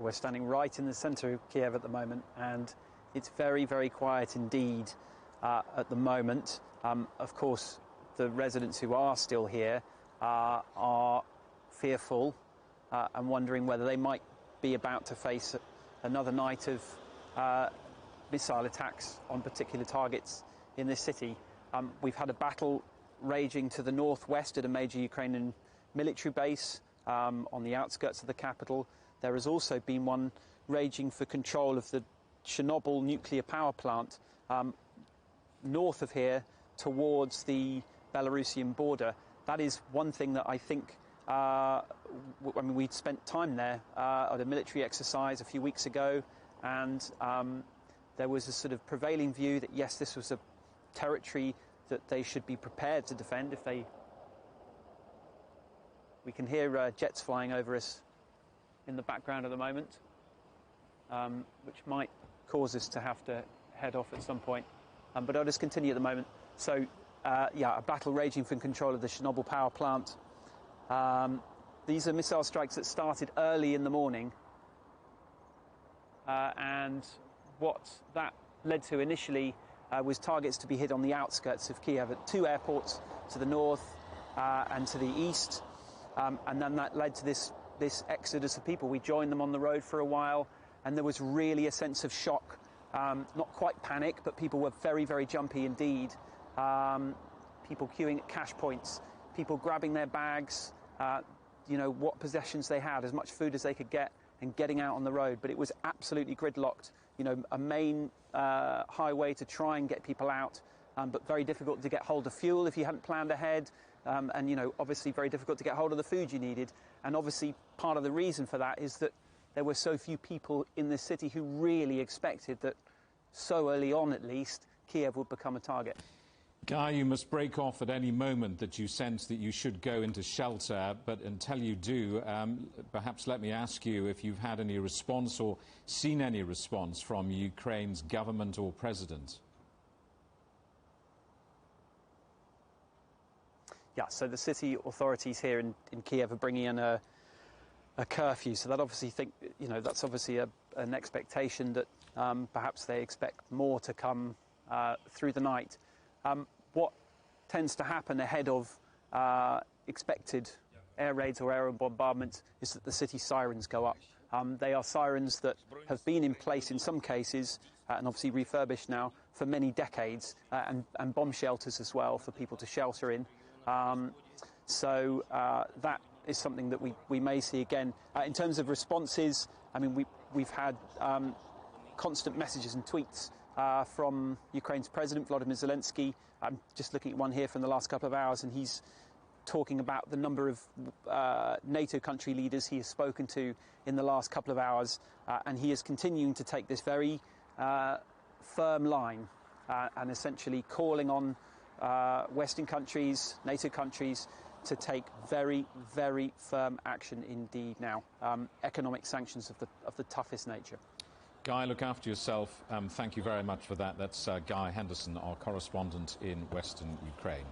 We're standing right in the centre of Kyiv at the moment, and it's very, very quiet indeed at the moment. Of course, the residents who are still here are fearful and wondering whether they might be about to face another night of missile attacks on particular targets in this city. We've had a battle raging to the northwest at a major Ukrainian military base on the outskirts of the capital. There has also been one raging for control of the Chernobyl nuclear power plant north of here towards the Belarusian border. That is one thing that I think, we'd spent time there at a military exercise a few weeks ago, and there was a sort of prevailing view that, yes, this was a territory that they should be prepared to defend if they... We can hear jets flying over us in the background at the moment, which might cause us to have to head off at some point. But I'll just continue at the moment. So, a battle raging for control of the Chernobyl power plant. These are missile strikes that started early in the morning. And what that led to initially was targets to be hit on the outskirts of Kyiv at two airports to the north and to the east. And then that led to this exodus of people. We joined them on the road for a while, and there was really a sense of shock. Not quite panic, but people were very, very jumpy indeed. People queuing at cash points, people grabbing their bags, what possessions they had, as much food as they could get, and getting out on the road. But it was absolutely gridlocked. A main highway to try and get people out, but very difficult to get hold of fuel if you hadn't planned ahead. And obviously very difficult to get hold of the food you needed. And obviously part of the reason for that is that there were so few people in this city who really expected that so early on, at least, Kyiv would become a target. Guy, you must break off at any moment that you sense that you should go into shelter, but until you do, perhaps let me ask you if you've had any response or seen any response from Ukraine's government or president. Yeah, so the city authorities here in Kyiv are bringing in a curfew. So that obviously that's obviously an expectation that perhaps they expect more to come through the night. What tends to happen ahead of expected air raids or aerial bombardments is that the city sirens go up. They are sirens that have been in place in some cases and obviously refurbished now for many decades, and bomb shelters as well for people to shelter in. So that is something that we may see again. In terms of responses, we've had constant messages and tweets from Ukraine's President, Volodymyr Zelensky. I'm just looking at one here from the last couple of hours, and he's talking about the number of NATO country leaders he has spoken to in the last couple of hours, and he is continuing to take this very firm line and essentially calling on Western countries, NATO countries, to take very, very firm action indeed now. Economic sanctions of the toughest nature. Guy, look after yourself. Thank you very much for that. That's Guy Henderson, our correspondent in Western Ukraine.